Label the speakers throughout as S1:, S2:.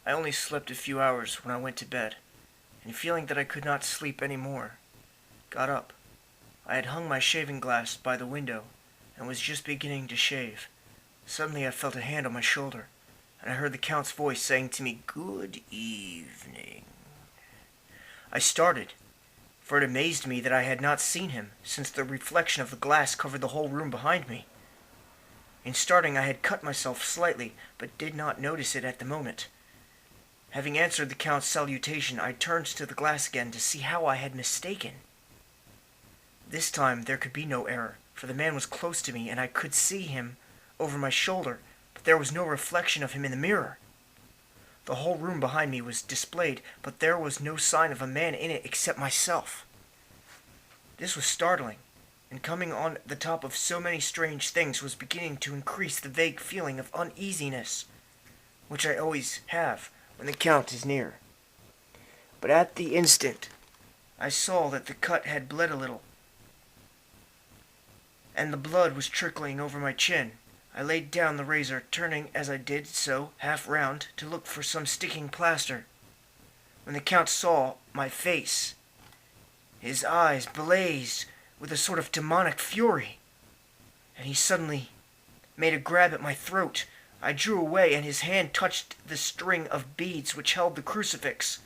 S1: I only slept a few hours when I went to bed, and feeling that I could not sleep any more, got up. I had hung my shaving glass by the window, and was just beginning to shave. Suddenly I felt a hand on my shoulder, and I heard the Count's voice saying to me, "Good evening." I started, for it amazed me that I had not seen him, since the reflection of the glass covered the whole room behind me. In starting I had cut myself slightly, but did not notice it at the moment. Having answered the Count's salutation, I turned to the glass again to see how I had mistaken. This time there could be no error, for the man was close to me, and I could see him over my shoulder, but there was no reflection of him in the mirror. The whole room behind me was displayed, but there was no sign of a man in it except myself. This was startling, and coming on the top of so many strange things was beginning to increase the vague feeling of uneasiness which I always have when the Count is near. But at the instant I saw that the cut had bled a little, and the blood was trickling over my chin. I laid down the razor, turning as I did so half round to look for some sticking plaster. When the Count saw my face, his eyes blazed with a sort of demonic fury, and he suddenly made a grab at my throat. I drew away, and his hand touched the string of beads which held the crucifix.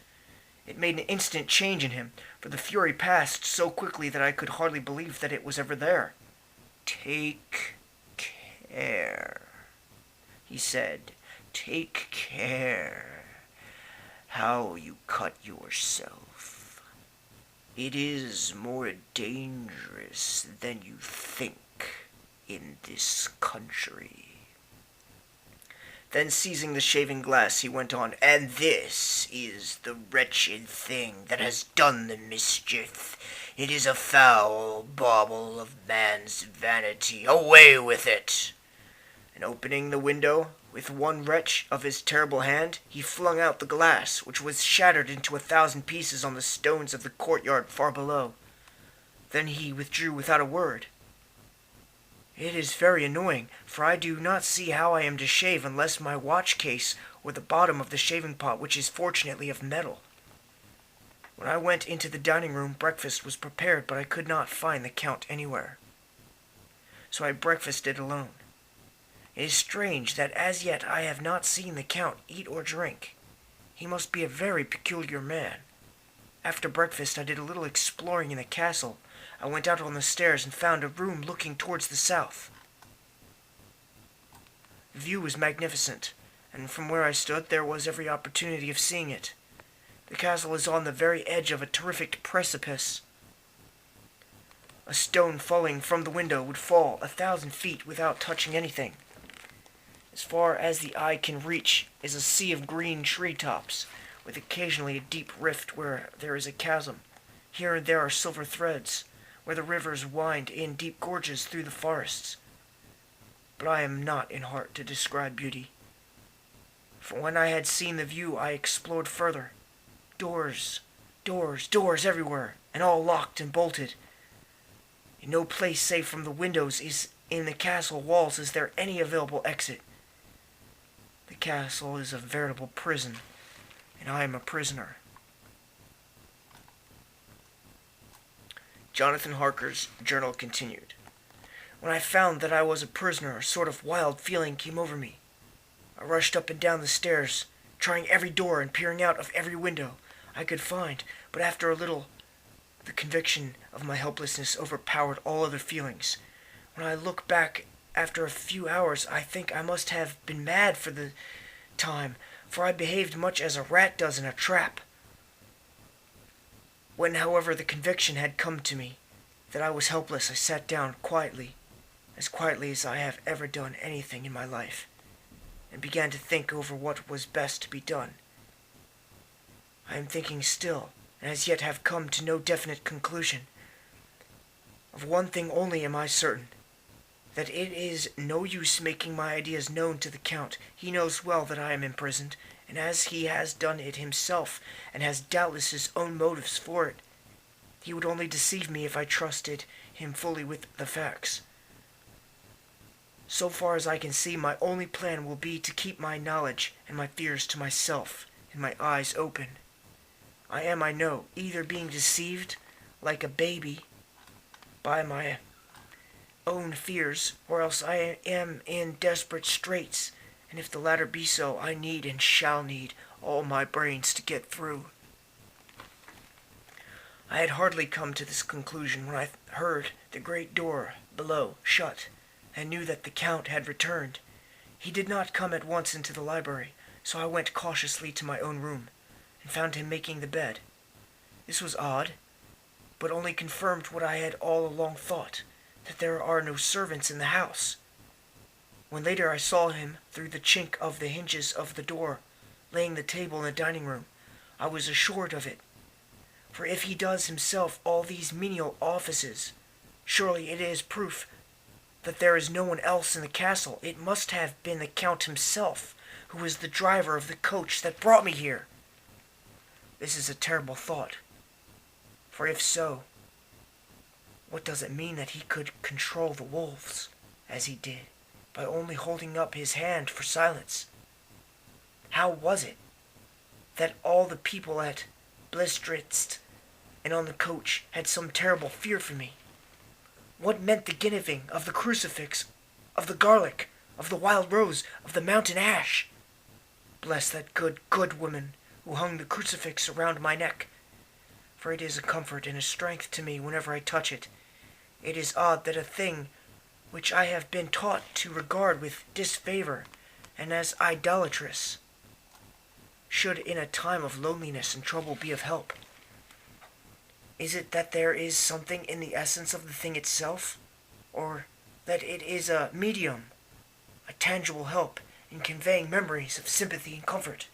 S1: It made an instant change in him, for the fury passed so quickly that I could hardly believe that it was ever there. "Take care," he said. "Take care how you cut yourself. It is more dangerous than you think in this country." Then seizing the shaving glass, he went on, "And this is the wretched thing that has done the mischief. It is a foul bauble of man's vanity. Away with it!" And opening the window with one wrench of his terrible hand, he flung out the glass, which was shattered into 1,000 pieces on the stones of the courtyard far below. Then he withdrew without a word. It is very annoying, for I do not see how I am to shave unless my watch case or the bottom of the shaving pot, which is fortunately of metal. When I went into the dining room, breakfast was prepared, but I could not find the Count anywhere. So I breakfasted alone. It is strange that as yet I have not seen the Count eat or drink. He must be a very peculiar man. After breakfast I did a little exploring in the castle. I went out on the stairs and found a room looking towards the south. The view was magnificent, and from where I stood there was every opportunity of seeing it. The castle is on the very edge of a terrific precipice. A stone falling from the window would fall 1,000 feet without touching anything. As far as the eye can reach is a sea of green treetops, with occasionally a deep rift where there is a chasm. Here and there are silver threads, where the rivers wind in deep gorges through the forests. But I am not in heart to describe beauty. For when I had seen the view, I explored further. Doors, doors everywhere, and all locked and bolted. In no place save from the windows in the castle walls is there any available exit. The castle is a veritable prison, and I am a prisoner. Jonathan Harker's journal continued. When I found that I was a prisoner, a sort of wild feeling came over me. I rushed up and down the stairs, trying every door and peering out of every window I could find, but after a little, the conviction of my helplessness overpowered all other feelings. When I look back after a few hours, I think I must have been mad for the time, for I behaved much as a rat does in a trap. When, however, the conviction had come to me that I was helpless, I sat down quietly as I have ever done anything in my life, and began to think over what was best to be done. I am thinking still, and as yet have come to no definite conclusion. Of one thing only am I certain, that it is no use making my ideas known to the Count. He knows well that I am imprisoned, and as he has done it himself, and has doubtless his own motives for it, he would only deceive me if I trusted him fully with the facts. So far as I can see, my only plan will be to keep my knowledge and my fears to myself, and my eyes open. I am, I know, either being deceived, like a baby, by my own fears, or else I am in desperate straits, and if the latter be so, I need and shall need all my brains to get through. I had hardly come to this conclusion when I heard the great door below shut, and knew that the Count had returned. He did not come at once into the library, so I went cautiously to my own room, and found him making the bed. This was odd, but only confirmed what I had all along thought, that there are no servants in the house. When later I saw him through the chink of the hinges of the door, laying the table in the dining room, I was assured of it. For if he does himself all these menial offices, surely it is proof that there is no one else in the castle. It must have been the Count himself, who was the driver of the coach that brought me here. This is a terrible thought, for if so, what does it mean that he could control the wolves, as he did, by only holding up his hand for silence? How was it that all the people at Blistritz and on the coach had some terrible fear for me? What meant the guinevere of the crucifix, of the garlic, of the wild rose, of the mountain ash? Bless that good woman who hung the crucifix around my neck, for it is a comfort and a strength to me whenever I touch it. It is odd that a thing which I have been taught to regard with disfavor and as idolatrous should in a time of loneliness and trouble be of help. Is it that there is something in the essence of the thing itself, or that it is a medium, a tangible help in conveying memories of sympathy and comfort?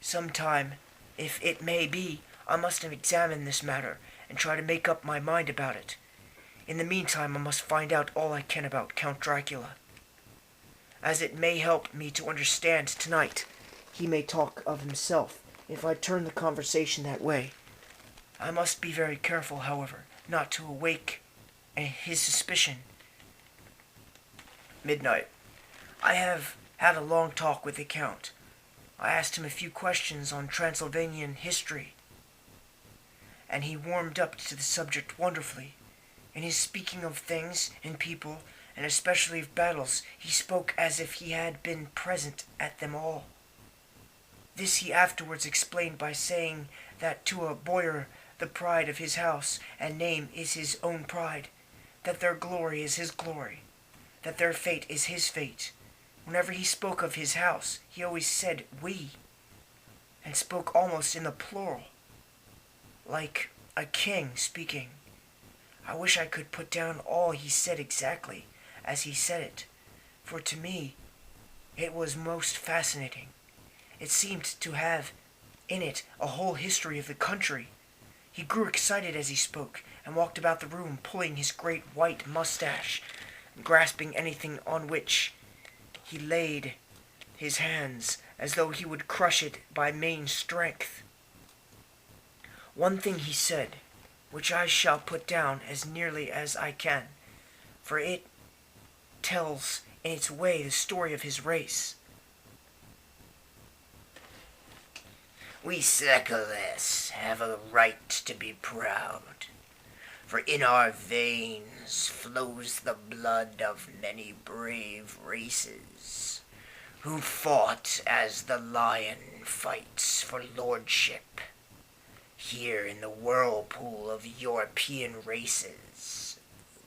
S1: Sometime, if it may be, I must examine this matter and try to make up my mind about it. In the meantime, I must find out all I can about Count Dracula, as it may help me to understand tonight. He may talk of himself if I turn the conversation that way. I must be very careful, however, not to awake his suspicion. Midnight. I have had a long talk with the Count. I asked him a few questions on Transylvanian history, and he warmed up to the subject wonderfully. In his speaking of things and people, and especially of battles, he spoke as if he had been present at them all. This he afterwards explained by saying that to a boyar the pride of his house and name is his own pride, that their glory is his glory, that their fate is his fate. Whenever he spoke of his house, he always said we, and spoke almost in the plural, like a king speaking. I wish I could put down all he said exactly as he said it, for to me it was most fascinating. It seemed to have in it a whole history of the country. He grew excited as he spoke, and walked about the room pulling his great white mustache, and grasping anything on which he laid his hands, as though he would crush it by main strength. One thing he said, which I shall put down as nearly as I can, for it tells in its way the story of his race. We Seculars have a right to be proud, for in our veins flows the blood of many brave races, who fought as the lion fights for lordship. Here in the whirlpool of European races,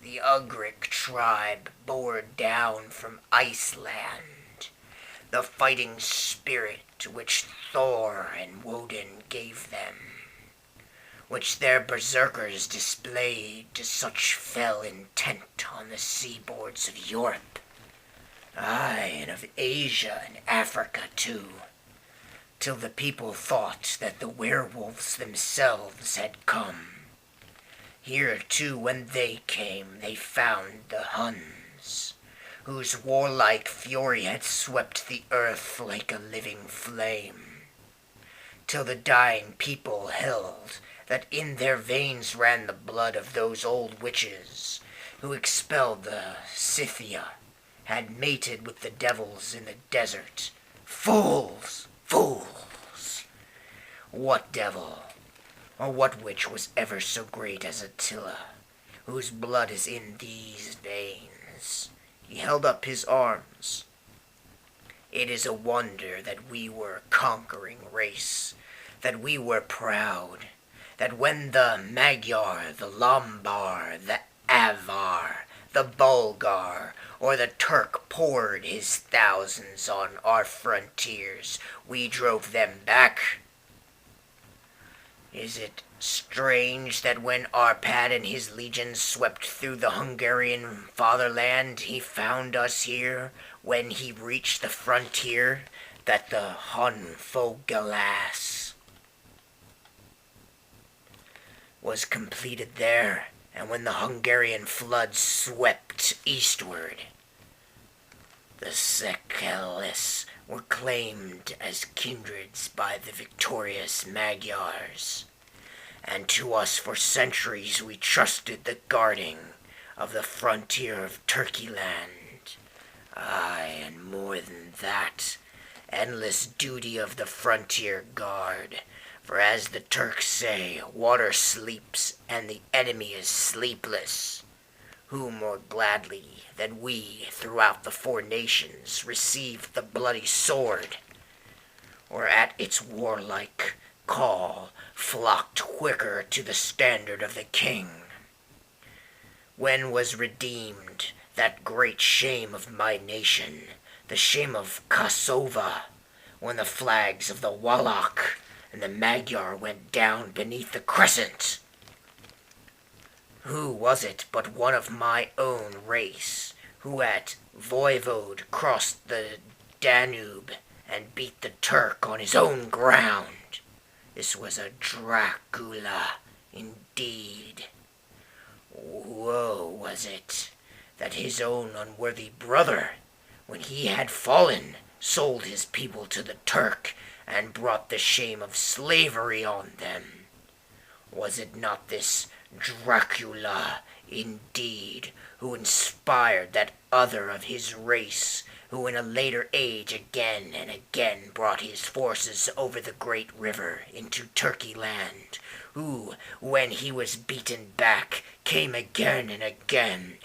S1: the Ugric tribe bore down from Iceland the fighting spirit which Thor and Woden gave them, which their berserkers displayed to such fell intent on the seaboards of Europe, aye, and of Asia and Africa too, till the people thought that the werewolves themselves had come. Here, too, when they came, they found the Huns, whose warlike fury had swept the earth like a living flame, till the dying people held that in their veins ran the blood of those old witches who expelled the Scythia
S2: had mated with the devils in the desert. Fools! Fools! What devil, or what witch was ever so great as Attila, whose blood is in these veins? He held up his arms. It is a wonder that we were a conquering race, that we were proud, that when the Magyar, the Lombard, the Avar, the Bulgar, or the Turk poured his thousands on our frontiers, we drove them back. Is it strange that when Arpad and his legions swept through the Hungarian fatherland, he found us here when he reached the frontier, that the Honfogalas was completed there, and when the Hungarian flood swept eastward, the Sekelis were claimed as kindreds by the victorious Magyars, and to us for centuries we trusted the guarding of the frontier of Turkeyland. Aye, and more than that, endless duty of the frontier guard, for as the Turks say, water sleeps and the enemy is sleepless. Who more gladly than we throughout the four nations received the bloody sword, or at its warlike call flocked quicker to the standard of the king? When was redeemed that great shame of my nation, the shame of Kosovo, when the flags of the Wallach and the Magyar went down beneath the crescent? Who was it but one of my own race, who at Voivode crossed the Danube and beat the Turk on his own ground? This was a Dracula, indeed. Woe was it that his own unworthy brother, when he had fallen, sold his people to the Turk and brought the shame of slavery on them. Was it not this Dracula, indeed, who inspired that other of his race, who in a later age again and again brought his forces over the great river into Turkeyland, who, when he was beaten back, came again and again,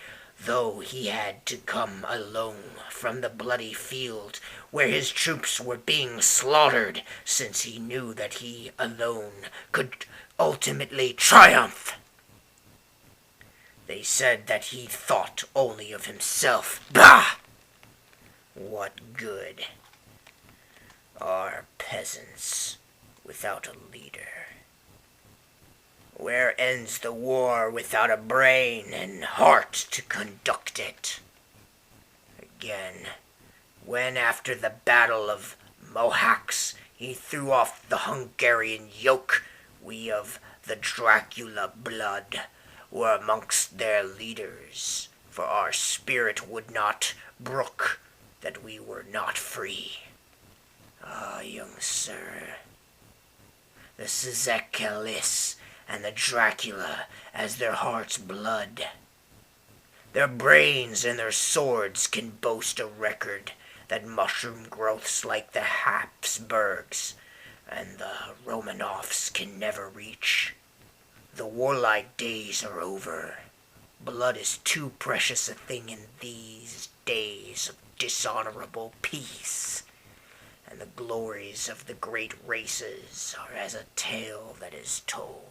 S2: though he had to come alone from the bloody field where his troops were being slaughtered, since he knew that he alone could ultimately triumph? They said that he thought only of himself. Bah! What good are peasants without a leader? Where ends the war without a brain and heart to conduct it? Again, when after the battle of Mohacs he threw off the Hungarian yoke, we of the Dracula blood were amongst their leaders, for our spirit would not brook that we were not free. Ah, young sir, the Sekelis and the Dracula as their heart's blood. Their brains and their swords can boast a record that mushroom growths like the Habsburgs and the Romanovs can never reach. The warlike days are over. Blood is too precious a thing in these days of dishonorable peace, and the glories of the great races are as a tale that is told.